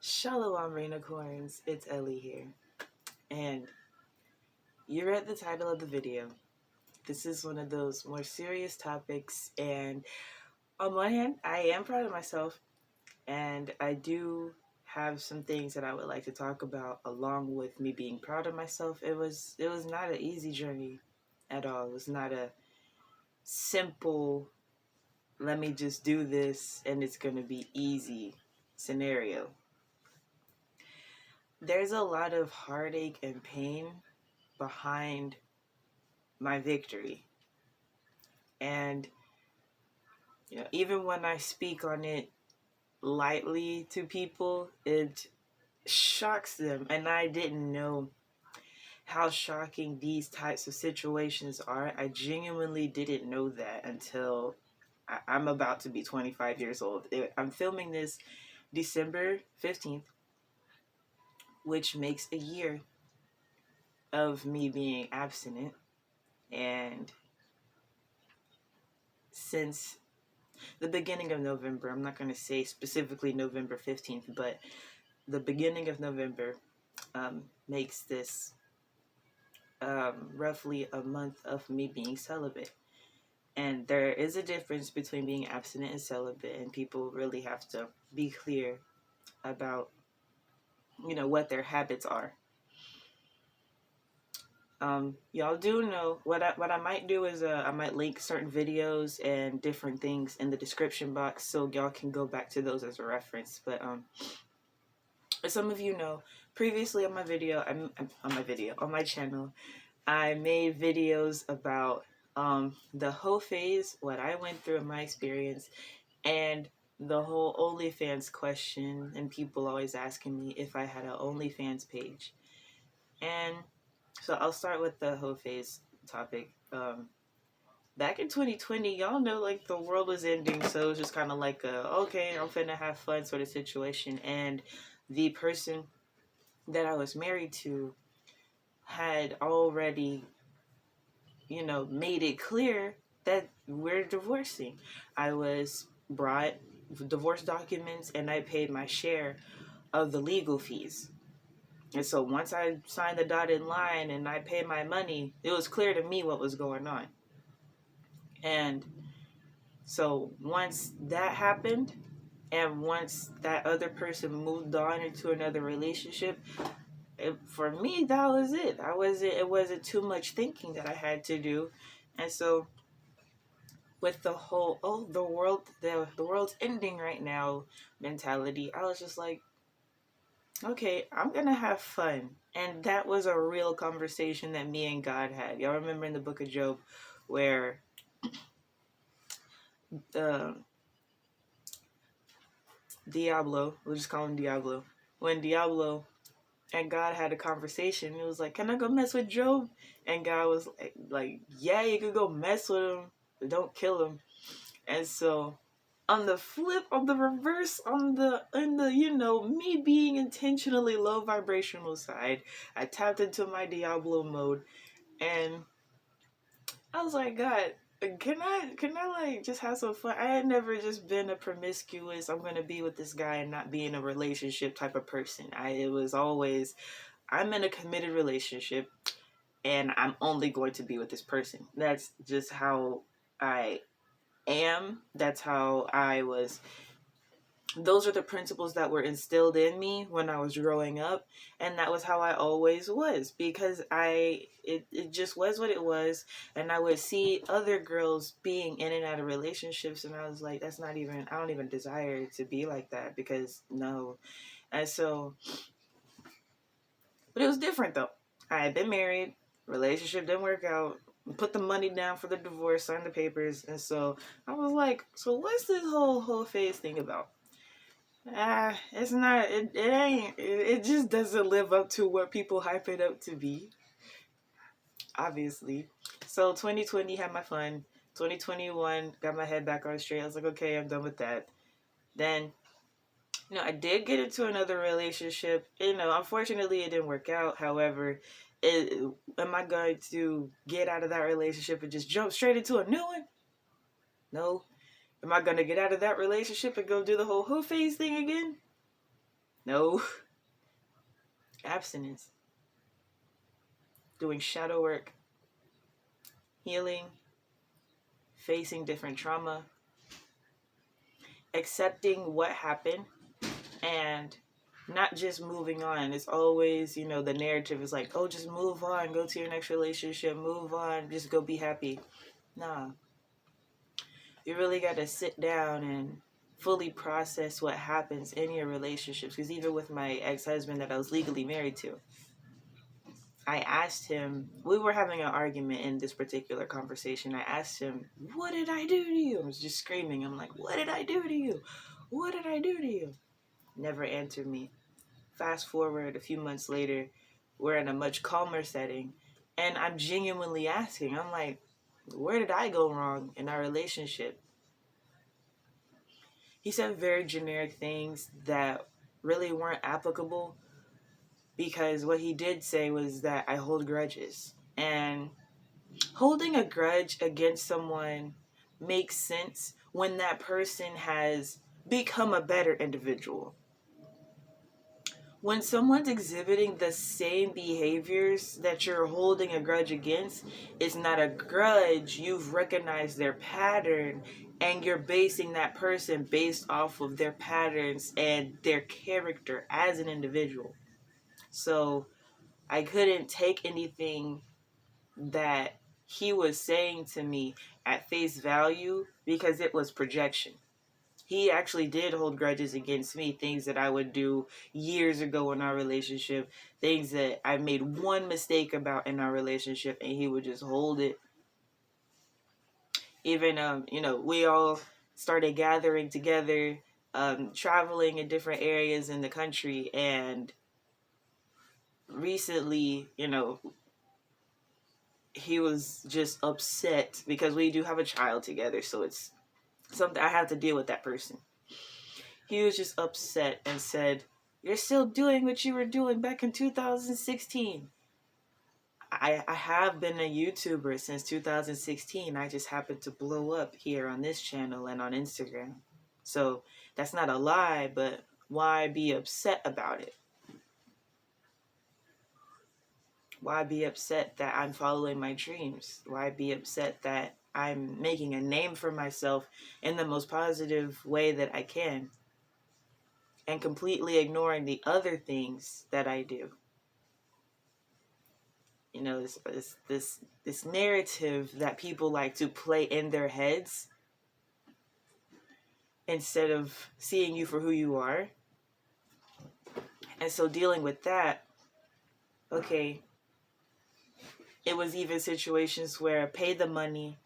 Shalom, Rainicorns. It's Ellie here. And you read the title of the video. This is one of those more serious topics. And on one hand, I am proud of myself. And I do have some things that I would like to talk about along with me being proud of myself. It was not an easy journey at all. It was not a simple, let me just do this and it's going to be easy scenario. There's a lot of heartache and pain behind my victory. And even when I speak on it lightly to people, it shocks them. And I didn't know how shocking these types of situations are. I genuinely didn't know that until I'm about to be 25 years old. I'm filming this December 15th, which makes a year of me being abstinent. And since the beginning of November, I'm not going to say specifically November 15th, but the beginning of November makes this roughly a month of me being celibate. And there is a difference between being abstinent and celibate, and people really have to be clear about, what their habits are. Y'all do know what I might do is I might link certain videos and different things in the description box so y'all can go back to those as a reference. But as some of you know, previously on my channel, I made videos about the whole phase, what I went through in my experience, and the whole OnlyFans question, and people always asking me if I had an OnlyFans page. And so I'll start with the whole phase topic. Back in 2020, y'all know, like, the world was ending, so it was just kind of like okay, I'm finna have fun sort of situation. And the person that I was married to had already, made it clear that we're divorcing. I was brought divorce documents, and I paid my share of the legal fees. And so once I signed the dotted line and I paid my money, it was clear to me what was going on. And so once that happened, and once that other person moved on into another relationship, for me, that was it. It wasn't too much thinking that I had to do. And so with the whole, the world's ending right now mentality, I was just like, okay, I'm gonna have fun. And that was a real conversation that me and God had. Y'all remember in the book of Job where Diablo, we'll just call him Diablo, when Diablo and God had a conversation, it was like, can I go mess with Job? And God was like, yeah, you could go mess with him, but don't kill him. And so on the reverse, me being intentionally low vibrational side, I tapped into my Diablo mode, and I was like, God, can I like just have some fun? I had never just been a promiscuous, I'm gonna be with this guy and not be in a relationship type of person. It was always, I'm in a committed relationship and I'm only going to be with this person. That's just how I am. That's how I was. Those are the principles that were instilled in me when I was growing up, and that was how I always was, because it just was what it was. And I would see other girls being in and out of relationships, and I was like, I don't even desire to be like that, because no. And so, but it was different though. I had been married, relationship didn't work out, put the money down for the divorce, signed the papers, and so I was like, so what's this whole phase thing about? It's not, it just doesn't live up to what people hype it up to be, obviously. So 2020 had my fun. 2021 got my head back on straight. I was like, okay, I'm done with that. Then, I did get into another relationship. Unfortunately it didn't work out. However, am I going to get out of that relationship and just jump straight into a new one? No. Am I going to get out of that relationship and go do the whole phase thing again? No. Abstinence. Doing shadow work. Healing. Facing different trauma. Accepting what happened. And not just moving on. It's always, the narrative is like, oh, just move on. Go to your next relationship. Move on. Just go be happy. Nah. You really got to sit down and fully process what happens in your relationships. Because even with my ex-husband that I was legally married to, I asked him, we were having an argument in this particular conversation. I asked him, what did I do to you? I was just screaming. I'm like, what did I do to you? What did I do to you? Never answered me. Fast forward a few months later, we're in a much calmer setting. And I'm genuinely asking, I'm like, where did I go wrong in our relationship? He said very generic things that really weren't applicable, because what he did say was that I hold grudges. And holding a grudge against someone makes sense when that person has become a better individual. When someone's exhibiting the same behaviors that you're holding a grudge against, it's not a grudge. You've recognized their pattern, and you're basing that person based off of their patterns and their character as an individual. So I couldn't take anything that he was saying to me at face value, because it was projection. He actually did hold grudges against me, things that I would do years ago in our relationship, things that I made one mistake about in our relationship, and he would just hold it. Even, we all started gathering together, traveling in different areas in the country, and recently, he was just upset because we do have a child together, so it's something I have to deal with that person. He was just upset and said, you're still doing what you were doing back in 2016. I have been a YouTuber since 2016. I just happened to blow up here on this channel and on Instagram. So that's not a lie, but why be upset about it? Why be upset that I'm following my dreams? Why be upset that I'm making a name for myself in the most positive way that I can, and completely ignoring the other things that I do? This narrative that people like to play in their heads instead of seeing you for who you are. And so dealing with that, okay, it was even situations where I paid the money,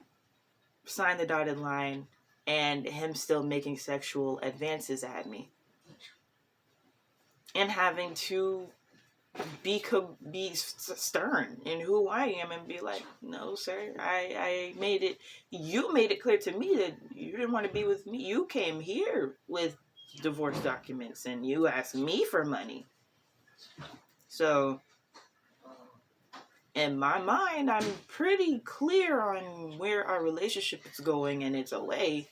signed the dotted line, and him still making sexual advances at me. And having to be stern in who I am and be like, no, sir, I made it, you made it clear to me that you didn't want to be with me. You came here with divorce documents and you asked me for money. So in my mind, I'm pretty clear on where our relationship is going, and it's away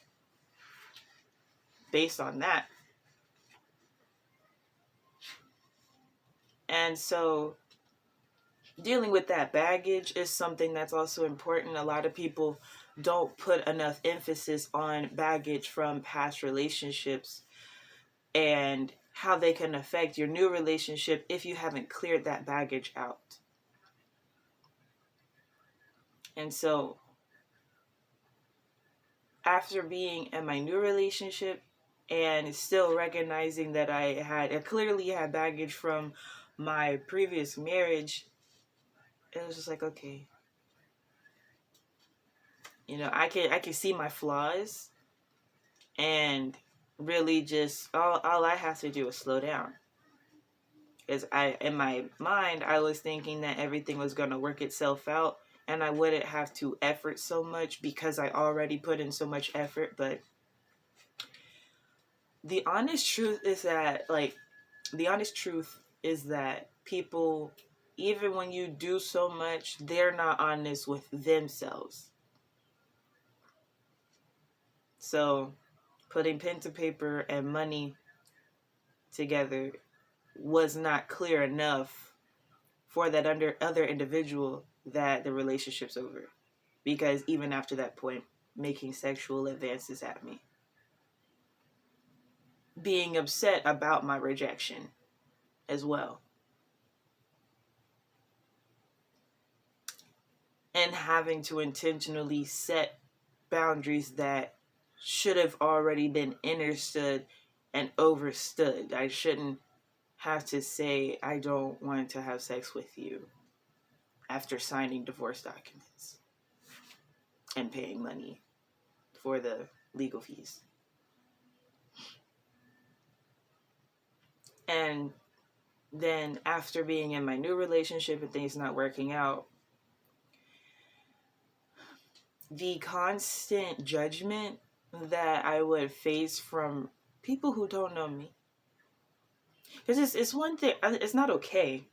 based on that. And so dealing with that baggage is something that's also important. A lot of people don't put enough emphasis on baggage from past relationships and how they can affect your new relationship if you haven't cleared that baggage out. And so after being in my new relationship and still recognizing that I clearly had baggage from my previous marriage, it was just like, okay, I can see my flaws, and really just all I have to do is slow down. Because in my mind, I was thinking that everything was going to work itself out and I wouldn't have to effort so much because I already put in so much effort. But the honest truth is that, people, even when you do so much, they're not honest with themselves. So putting pen to paper and money together was not clear enough for that other individual that the relationship's over. Because even after that point, making sexual advances at me. Being upset about my rejection as well. And having to intentionally set boundaries that should have already been understood and overstood. I shouldn't have to say, I don't want to have sex with you after signing divorce documents and paying money for the legal fees. And then after being in my new relationship and things not working out, the constant judgment that I would face from people who don't know me. Because it's one thing, it's not okay,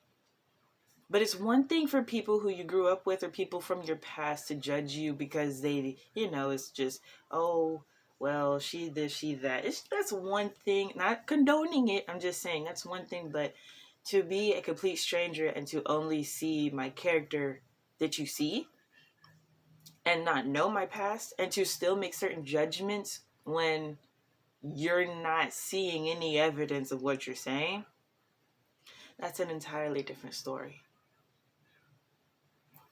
but it's one thing for people who you grew up with or people from your past to judge you because they, it's just, oh, well, she this, she that. That's one thing, not condoning it, I'm just saying that's one thing, but to be a complete stranger and to only see my character that you see and not know my past and to still make certain judgments when you're not seeing any evidence of what you're saying, that's an entirely different story.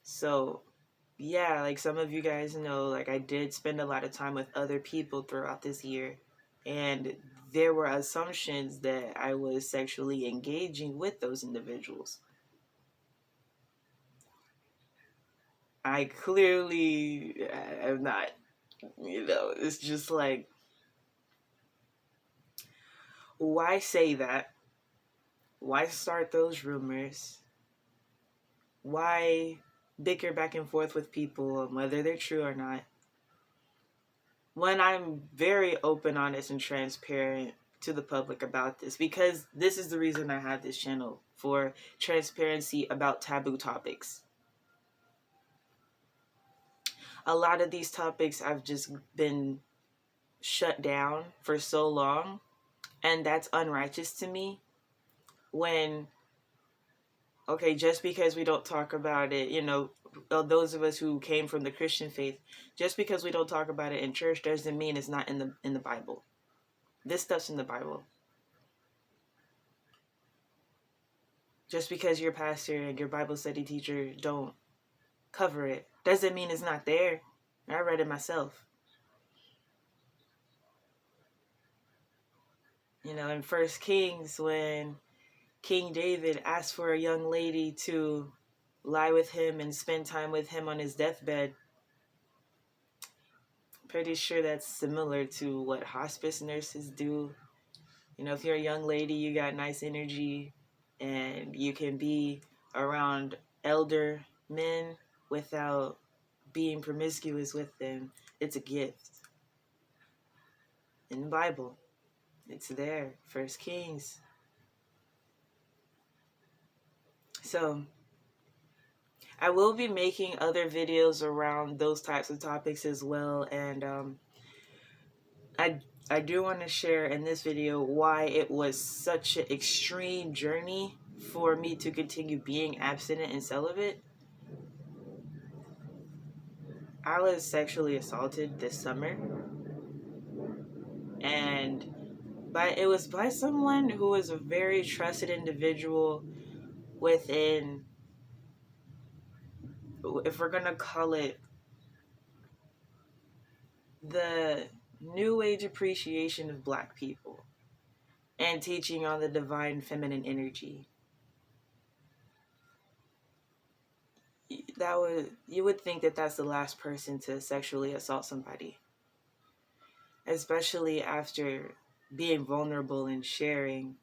So, yeah, like some of you guys know, like I did spend a lot of time with other people throughout this year, and there were assumptions that I was sexually engaging with those individuals. I clearly am not, it's just like, why say that? Why start those rumors? Why bicker back and forth with people on whether they're true or not? When I'm very open, honest, and transparent to the public about this, because this is the reason I have this channel, for transparency about taboo topics. A lot of these topics I've just been shut down for so long, and that's unrighteous to me. When, okay, just because we don't talk about it, those of us who came from the Christian faith, just because we don't talk about it in church doesn't mean it's not in the Bible. This stuff's in the Bible. Just because your pastor and your Bible study teacher don't cover it doesn't mean it's not there. I read it myself. In 1 Kings, when King David asked for a young lady to lie with him and spend time with him on his deathbed, pretty sure that's similar to what hospice nurses do. If you're a young lady, you got nice energy and you can be around elder men without being promiscuous with them, it's a gift. In the Bible, it's there, 1 Kings. So, I will be making other videos around those types of topics as well, and I do want to share in this video why it was such an extreme journey for me to continue being abstinent and celibate. I was sexually assaulted this summer, and it was by someone who was a very trusted individual within, if we're gonna call it, the new age appreciation of Black people and teaching on the divine feminine energy. You would think that that's the last person to sexually assault somebody, especially after being vulnerable and sharing,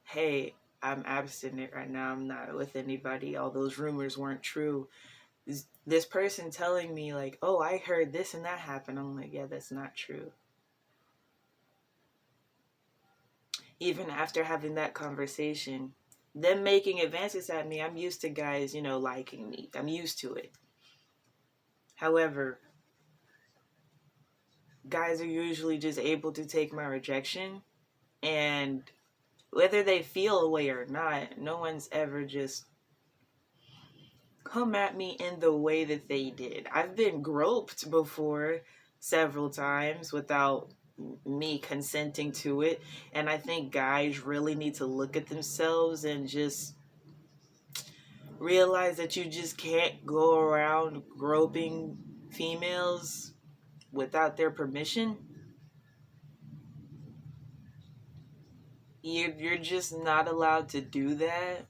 hey, I'm abstinent right now, I'm not with anybody, all those rumors weren't true. This person telling me like, oh, I heard this and that happen. I'm like, yeah, that's not true. Even after having that conversation, them making advances at me, I'm used to guys, liking me. I'm used to it. However, guys are usually just able to take my rejection and Whether they feel a way or not, no one's ever just come at me in the way that they did. I've been groped before several times without me consenting to it. And I think guys really need to look at themselves and just realize that you just can't go around groping females without their permission. You're just not allowed to do that.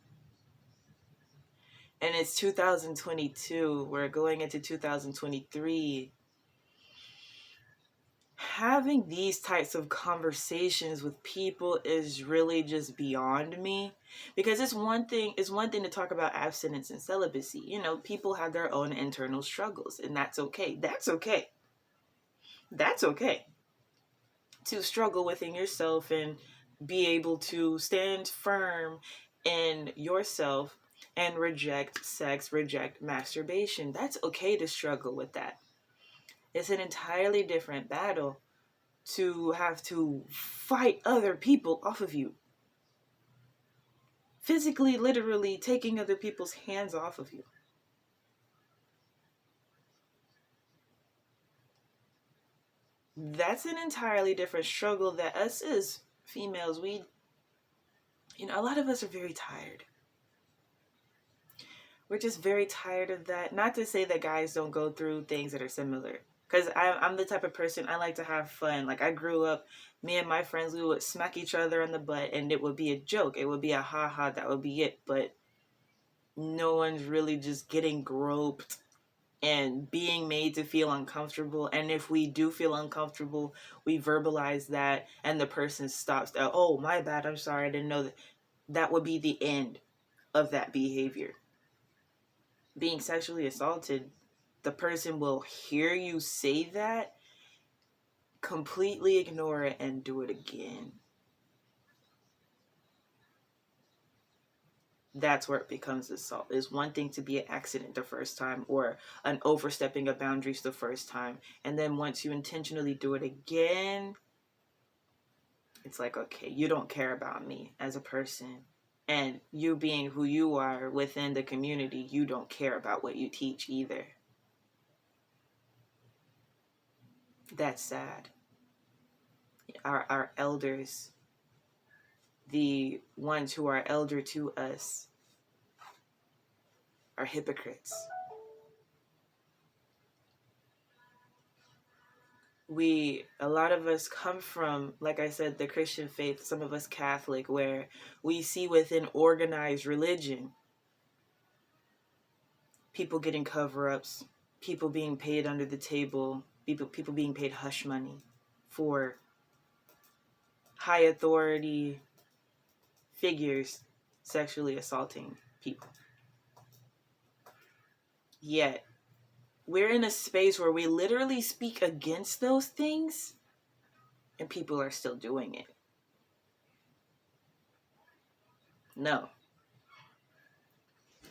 And it's 2022. We're going into 2023. Having these types of conversations with people is really just beyond me, because it's one thing to talk about abstinence and celibacy. People have their own internal struggles, and that's okay. That's okay to struggle within yourself and be able to stand firm in yourself and reject sex, reject masturbation. That's okay to struggle with that. It's an entirely different battle to have to fight other people off of you. Physically, literally taking other people's hands off of you. That's an entirely different struggle that us as females, a lot of us are very tired. We're just very tired of that. Not to say that guys don't go through things that are similar. Because I'm the type of person, I like to have fun. Like, I grew up, me and my friends, we would smack each other on the butt, and it would be a joke. It would be a ha-ha, that would be it. But no one's really just getting groped and being made to feel uncomfortable. And if we do feel uncomfortable, we verbalize that, and the person stops. Oh, my bad, I'm sorry, I didn't know that. That would be the end of that behavior. Being sexually assaulted, the person will hear you say that, completely ignore it, and do it again. That's where it becomes assault. It's one thing to be an accident the first time, or an overstepping of boundaries the first time, and then once you intentionally do it again, it's like, okay, you don't care about me as a person. And you being who you are within the community, you don't care about what you teach either. That's sad. Our elders, the ones who are elder to us, are hypocrites. A lot of us come from, like I said, the Christian faith, some of us Catholic, where we see within organized religion, people getting cover-ups, people being paid under the table, people being paid hush money for high authority figures sexually assaulting people. Yet, we're in a space where we literally speak against those things, and people are still doing it. No.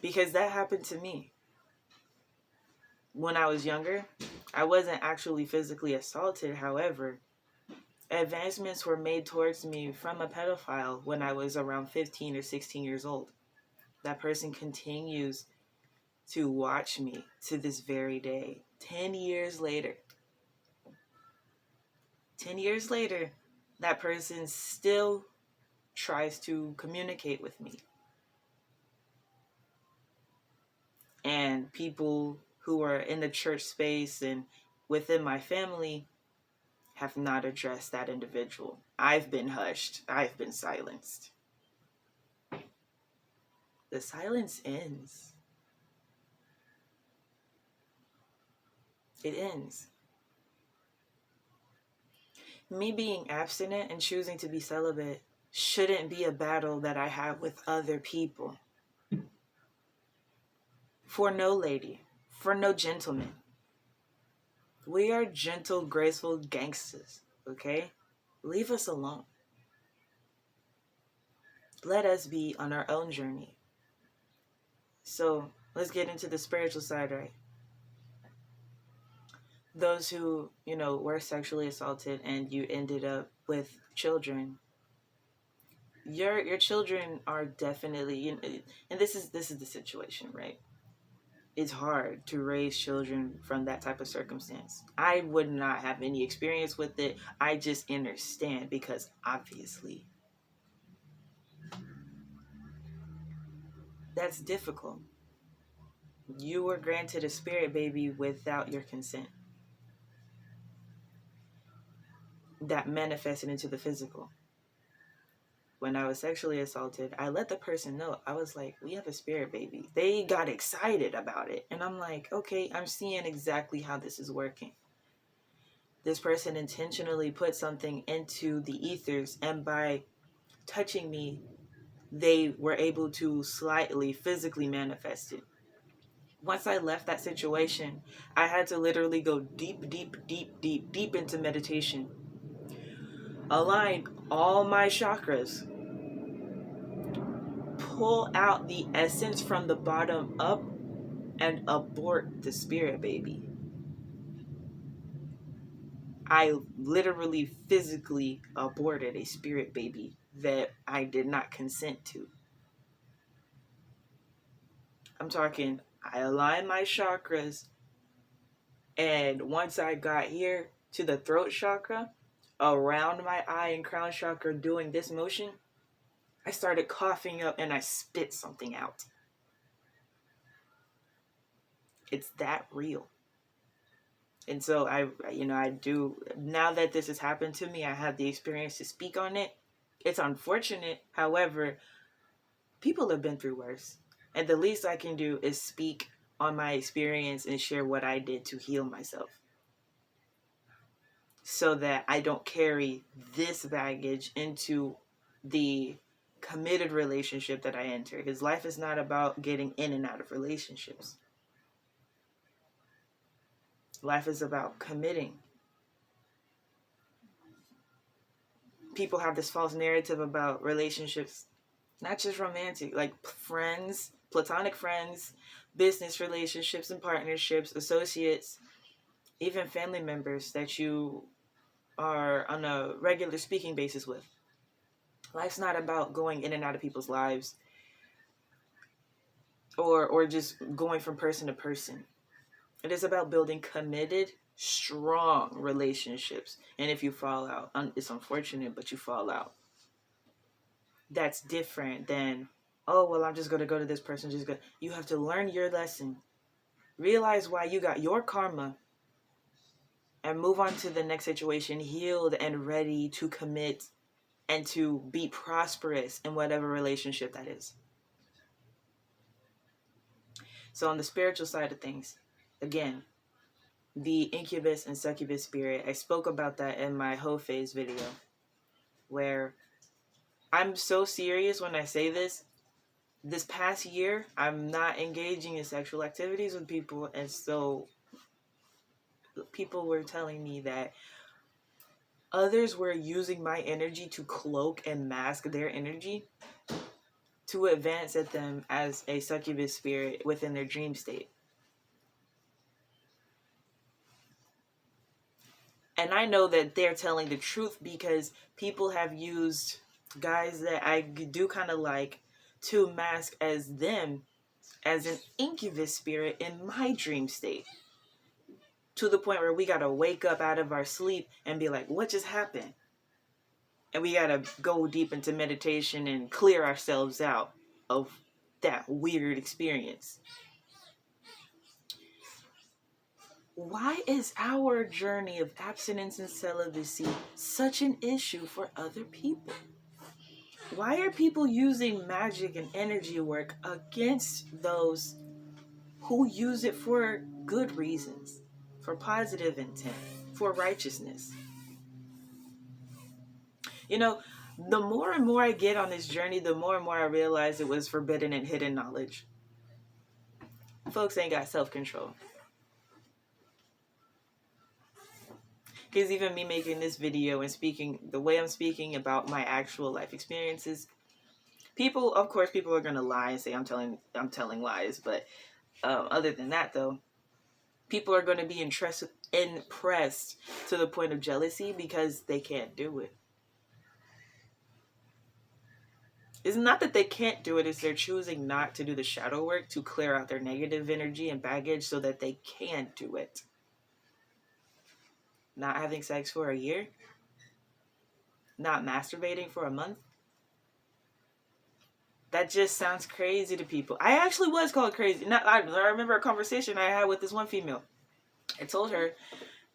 Because that happened to me. When I was younger, I wasn't actually physically assaulted. However, advancements were made towards me from a pedophile when I was around 15 or 16 years old. That person continues to watch me to this very day. 10 years later, that person still tries to communicate with me. And people who are in the church space and within my family have not addressed that individual. I've been hushed. I've been silenced. The silence ends. It ends. Me being abstinent and choosing to be celibate shouldn't be a battle that I have with other people. For no lady, for no gentleman. We are gentle, graceful gangsters, okay? Leave us alone. Let us be on our own journey. So let's get into the spiritual side, right? Those who, were sexually assaulted and you ended up with children, your children are definitely, and this is the situation, right? It's hard to raise children from that type of circumstance. I would not have any experience with it. I just understand, because obviously that's difficult. You were granted a spirit baby without your consent. That manifested into the physical. When I was sexually assaulted, I let the person know. I was like, we have a spirit baby. They got excited about it. And I'm like, okay, I'm seeing exactly how this is working. This person intentionally put something into the ethers, and by touching me, they were able to slightly physically manifest it. Once I left that situation, I had to literally go deep into meditation, align all my chakras, pull out the essence from the bottom up, and abort the spirit baby. I literally physically aborted a spirit baby that I did not consent to. I'm talking, I aligned my chakras, and once I got here to the throat chakra, around my eye and crown chakra, doing this motion, I started coughing up and I spit something out. It's that real. And so I do, now that this has happened to me, I have the experience to speak on it. It's unfortunate. However, people have been through worse. And the least I can do is speak on my experience and share what I did to heal myself, so that I don't carry this baggage into the committed relationship that I enter. Because life is not about getting in and out of relationships. Life is about committing. People have this false narrative about relationships, not just romantic, like friends, platonic friends, business relationships and partnerships, associates, even family members that you are on a regular speaking basis with. Life's not about going in and out of people's lives, or just going from person to person. It is about building committed, strong relationships. And if you fall out, it's unfortunate, but you fall out. That's different than, oh, well, I'm just going to go to this person. You have to learn your lesson. Realize why you got your karma, and move on to the next situation, healed and ready to commit and to be prosperous in whatever relationship that is. So on the spiritual side of things, again, the incubus and succubus spirit, I spoke about that in my whole phase video, where I'm so serious when I say this. This past year, I'm not engaging in sexual activities with people, and so people were telling me that others were using my energy to cloak and mask their energy to advance at them as a succubus spirit within their dream state. And I know that they're telling the truth, because people have used guys that I do kind of like to mask as them as an incubus spirit in my dream state. To the point where we got to wake up out of our sleep and be like, what just happened? And we got to go deep into meditation and clear ourselves out of that weird experience. Why is our journey of abstinence and celibacy such an issue for other people? Why are people using magic and energy work against those who use it for good reasons, for positive intent, for righteousness? You know, the more and more I get on this journey, the more and more I realize it was forbidden and hidden knowledge. Folks ain't got self-control. Because even me making this video and speaking the way I'm speaking about my actual life experiences, people, of course, people are gonna lie and say I'm telling lies. But other than that, though, people are gonna be impressed to the point of jealousy, because they can't do it. It's not that they can't do it, it's they're choosing not to do the shadow work to clear out their negative energy and baggage so that they can do it. Not having sex for a year? Not masturbating for a month? That just sounds crazy to people. I actually was called crazy. I remember a conversation I had with this one female. I told her,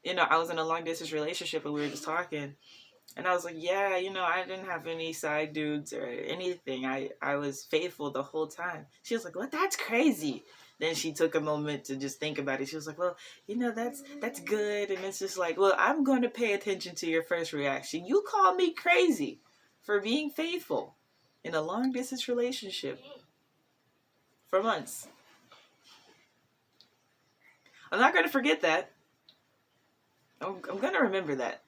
I was in a long distance relationship and we were just talking. And I was like, yeah, I didn't have any side dudes or anything. I was faithful the whole time. She was like, well, that's crazy. Then she took a moment to just think about it. She was like, well, that's good. And it's just like, well, I'm going to pay attention to your first reaction. You call me crazy for being faithful in a long distance relationship for months. I'm not going to forget that. I'm going to remember that.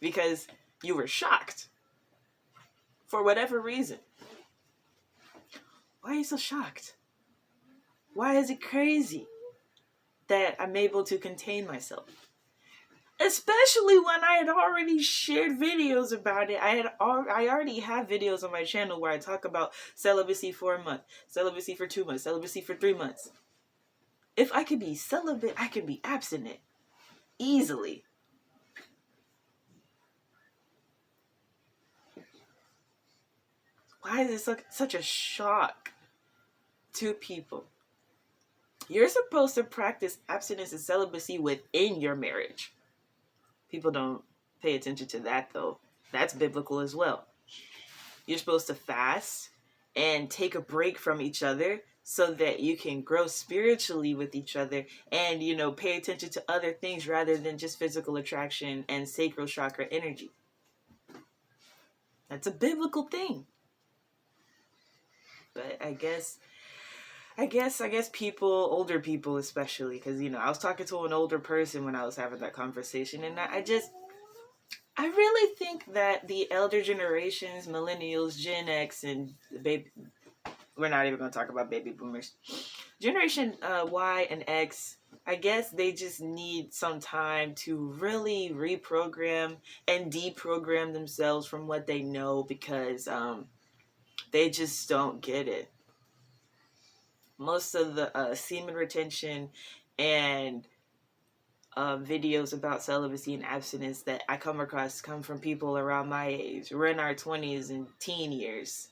Because you were shocked. For whatever reason. Why are you so shocked? Why is it crazy that I'm able to contain myself? Especially when I had already shared videos about it. I already have videos on my channel where I talk about celibacy for a month, celibacy for 2 months, celibacy for 3 months. If I could be celibate, I could be abstinent. Easily. Why is it such a shock to people? You're supposed to practice abstinence and celibacy within your marriage. People don't pay attention to that, though. That's biblical as well. You're supposed to fast and take a break from each other so that you can grow spiritually with each other and, pay attention to other things rather than just physical attraction and sacral chakra energy. That's a biblical thing. But I guess people, older people especially, because, I was talking to an older person when I was having that conversation, and I really think that the elder generations, millennials, Gen X, and we're not even going to talk about baby boomers. Generation Y and X, I guess they just need some time to really reprogram and deprogram themselves from what they know because they just don't get it. Most of the semen retention and videos about celibacy and abstinence that I come across come from people around my age. We're in our 20s and teen years.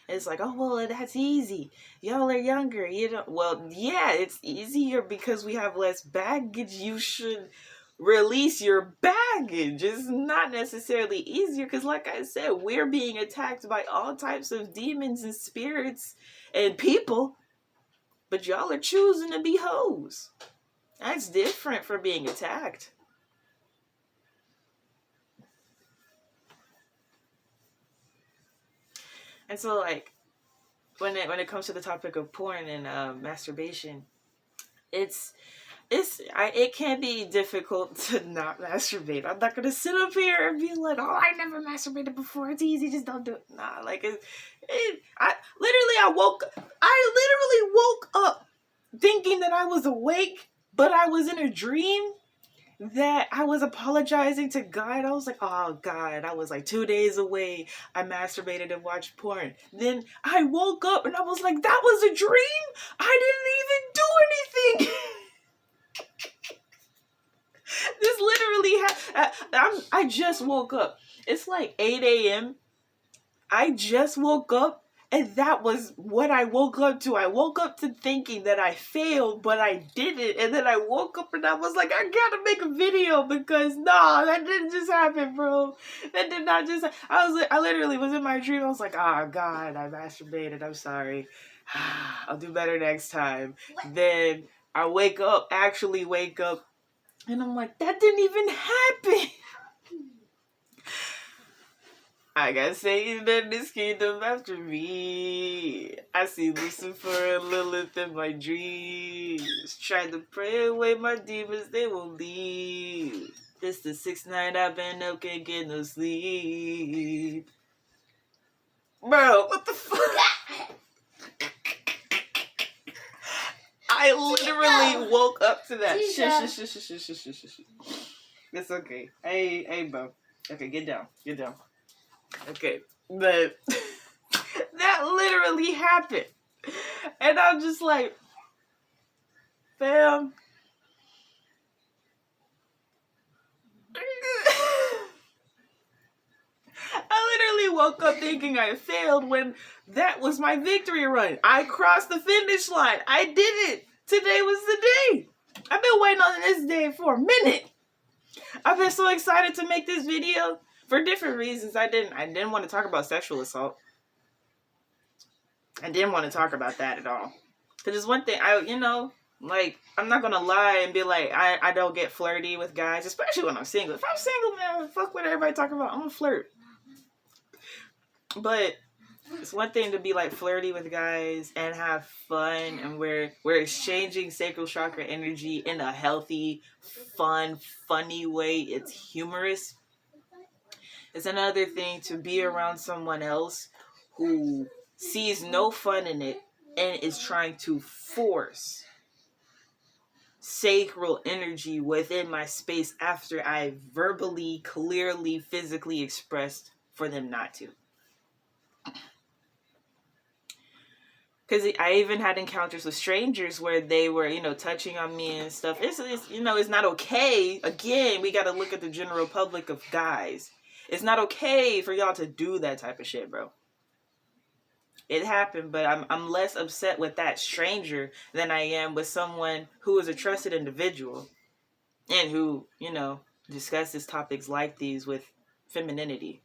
It's like, oh, well, that's easy. Y'all are younger. Well, yeah, it's easier because we have less baggage. You should release your baggage. It's not necessarily easier because, like I said, we're being attacked by all types of demons and spirits and people. But y'all are choosing to be hoes. That's different from being attacked. And so, like, when it comes to the topic of porn and masturbation, it can be difficult to not masturbate. I'm not gonna sit up here and be like, oh, I never masturbated before. It's easy, just don't do it. Nah, like I literally woke up thinking that I was awake, but I was in a dream that I was apologizing to God. I was like, oh God, I was like 2 days away. I masturbated and watched porn. Then I woke up and I was like, that was a dream? I didn't even do anything. This literally I just woke up. It's like 8 a.m. I just woke up. And that was what I woke up to. I woke up to thinking that I failed, but I didn't. And then I woke up and I was like, I gotta make a video because that didn't just happen, bro. That did not just. I literally was in my dream. I was like, oh God, I masturbated. I'm sorry. I'll do better next time. Then I actually wake up, and I'm like, that didn't even happen. I got Satan in this kingdom after me. I see Lucifer and Lilith in my dreams. Trying to pray away my demons, they won't leave. This the 6th night I've been up, can't get no sleep. Bro, what the fuck? I literally woke up to that. Shush. It's okay. Hey, bro. Okay, get down. Okay, but that literally happened. And I'm just like, fam. I literally woke up thinking I failed when that was my victory run. I crossed the finish line. I did it. Today was the day. I've been waiting on this day for a minute. I've been so excited to make this video for different reasons. I didn't want to talk about sexual assault. I didn't want to talk about that at all. Because it's one thing, I'm not going to lie and be like, I don't get flirty with guys, especially when I'm single. If I'm single, man, fuck what everybody talking about. I'm going to flirt. But it's one thing to be like flirty with guys and have fun, and we're exchanging sacral chakra energy in a healthy, fun, funny way. It's humorous. It's another thing to be around someone else who sees no fun in it and is trying to force sacral energy within my space after I verbally, clearly, physically expressed for them not to. Because I even had encounters with strangers where they were, touching on me and stuff. It's not okay. Again, we got to look at the general public of guys. It's not okay for y'all to do that type of shit, bro. It happened, but I'm less upset with that stranger than I am with someone who is a trusted individual and who, discusses topics like these with femininity.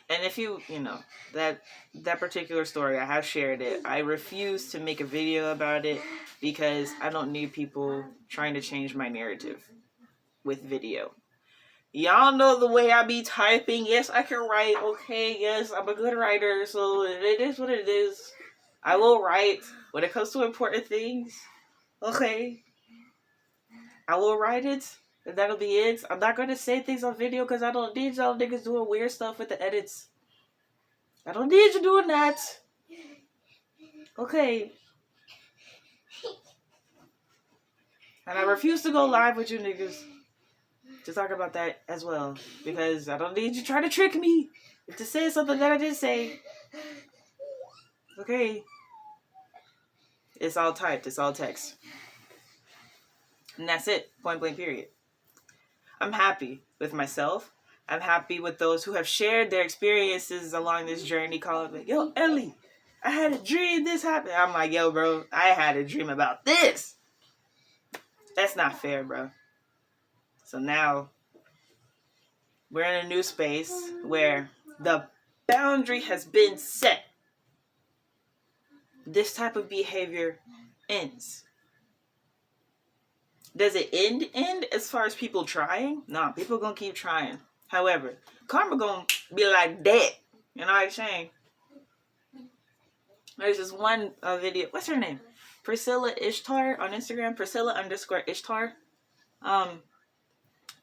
And if that particular story, I have shared it. I refuse to make a video about it because I don't need people trying to change my narrative with video. Y'all know the way I be typing. Yes, I can write. Okay, yes, I'm a good writer. So it is what it is. I will write when it comes to important things. Okay. I will write it. And that'll be it. I'm not going to say things on video because I don't need y'all niggas doing weird stuff with the edits. I don't need you doing that. Okay. And I refuse to go live with you niggas to talk about that as well. Because I don't need you trying to trick me to say something that I didn't say. Okay. It's all typed. It's all text. And that's it. Point blank period. I'm happy with myself. I'm happy with those who have shared their experiences along this journey, calling me, yo, Ellie, I had a dream this happened. I'm like, yo, bro, I had a dream about this. That's not fair, bro. So now we're in a new space where the boundary has been set. This type of behavior ends. Does it end as far as people trying? No, people gonna keep trying. However, karma gonna be like that. You know what I'm saying? There's this one video. What's her name? Priscilla Ishtar on Instagram. Priscilla_Ishtar.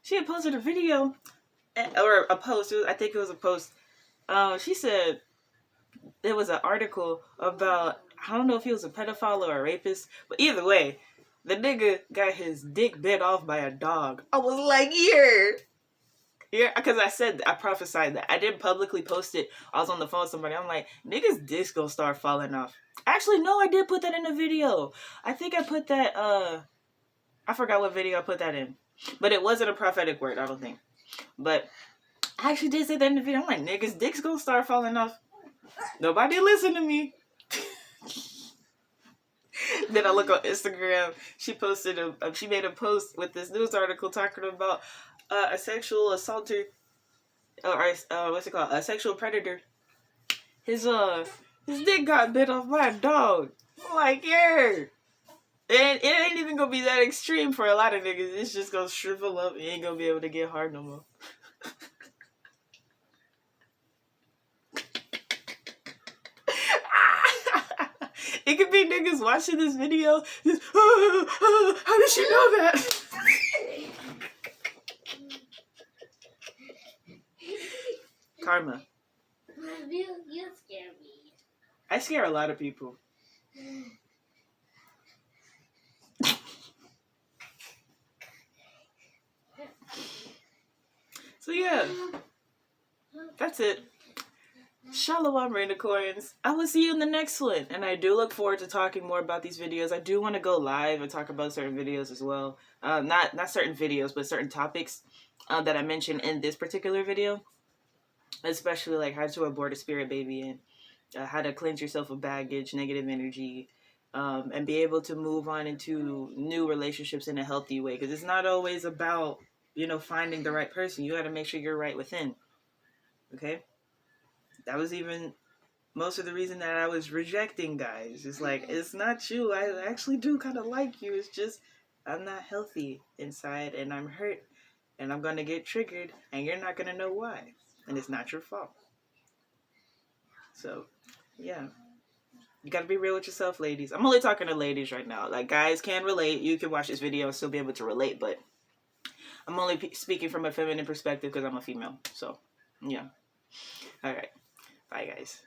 She had posted a video or a post. I think it was a post. She said there was an article about, I don't know if he was a pedophile or a rapist, but either way, the nigga got his dick bit off by a dog. I was like, yeah, because I prophesied that. I didn't publicly post it. I was on the phone with somebody. I'm like, niggas' dicks gonna start falling off. Actually, no, I did put that in the video. I think I put that, I forgot what video I put that in. But it wasn't a prophetic word, I don't think. But I actually did say that in the video. I'm like, niggas' dicks gonna start falling off. Nobody listen to me. Then I look on Instagram. She made a post with this news article talking about a sexual assaulter, or what's it called? A sexual predator. His dick got bit off by a dog. I'm like, yeah. And it ain't even gonna be that extreme for a lot of niggas. It's just gonna shrivel up. You ain't gonna be able to get hard no more. It could be niggas watching this video. Just, how did she know that? Karma. You scare me. I scare a lot of people. So yeah, that's it. Shalom, Rainicorns. I will see you in the next one. And I do look forward to talking more about these videos. I do want to go live and talk about certain videos as well. Not certain videos, but certain topics that I mentioned in this particular video. Especially like how to abort a spirit baby and how to cleanse yourself of baggage, negative energy, and be able to move on into new relationships in a healthy way. Because it's not always about, finding the right person. You got to make sure you're right within. Okay? That was even most of the reason that I was rejecting guys. It's like, it's not you. I actually do kind of like you. It's just I'm not healthy inside and I'm hurt and I'm going to get triggered and you're not going to know why. And it's not your fault. So, yeah. You got to be real with yourself, ladies. I'm only talking to ladies right now. Like, guys can relate. You can watch this video and still be able to relate, but I'm only speaking from a feminine perspective because I'm a female. So, yeah. All right. Bye, guys.